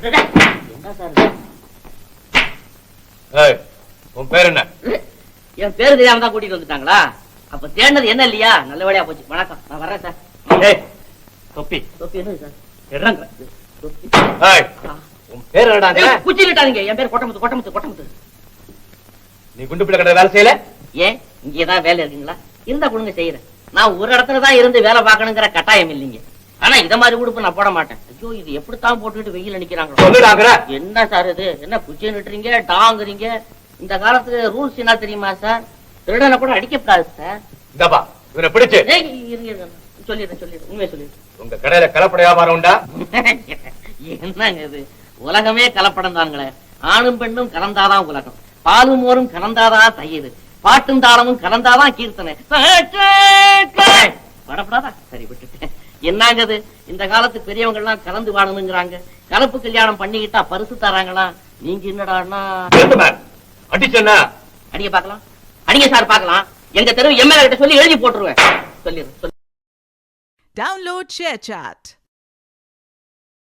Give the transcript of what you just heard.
என்ன சார்? உன் பேர் என்ன? என் பேரு தெரியாம தான் கூட்டிட்டு வந்துட்டாங்களா? அப்ப தேடினது என்ன இல்லையா? நல்ல வேலையா போச்சு. வணக்கம், நான் வர்றேன் சார். தொப்பி தொப்பி என்ன சார்? தொப்பி. உன் பேர் என்னடா? குச்சிட்டாதீங்க. என் பேர் கொட்டமுத்து. கொட்டமுத்து கொட்டமுத்து. நீ குண்டு பிள்ளை கடை வேலை செய்யல? ஏன் இங்கதான் வேலை இருக்குங்களா? இருந்தா கொடுங்க செய்யறேன். நான் ஒரு இடத்துலதான் இருந்து வேலை பார்க்கணுங்கிற கட்டாயம் இல்லைங்க. ஆனா இந்த மாதிரி உடுப்பு நான் போட மாட்டேன். ஐயோ, இது எப்படித்தான் போட்டுட்டு வெயில் நிக்கிறாங்க. என்ன சார் இது? என்ன குச்சி நிட்டுறீங்க, டாங்குறீங்க? இந்த காலத்துக்கு ரூல்ஸ் என்ன தெரியுமா சார்? திருடனை கூட அடிக்கப்படாது சார். இந்தப்பா இவனை பிடிச்சு சொல்லிடுறேன். உண்மையை சொல்லிடுறேன். உங்க கடையில கலப்பட வியாபாரம் உண்டா? என்னங்க இது? உலகமே கலப்படம் தாங்களே. ஆணும் பெண்ணும் கலந்தாதான் உலகம். பாலும் மோரும் கலந்தாதான் தயிர். பாட்டும் தாளமும் கலந்தாதான் கீர்த்தனை. படப்படாதா? சரி, விட்டுட்டேன். என்னங்கது? இந்த காலத்து பெரியவங்க எல்லாம் கலந்து வாழணுங்கிறாங்க. கலப்பு கல்யாணம் பண்ணிக்கிட்டா பரிசு தராங்களா? நீங்க என்னடான்னா அடிச்சா அடிக்க பாக்கலாம். அடிங்க சார் பாக்கலாம். எங்க தெருவு எம்எல்ஏ கிட்ட சொல்லி எழுதி போட்டுருவேன். சொல்லிடுறேன். Download ShareChat.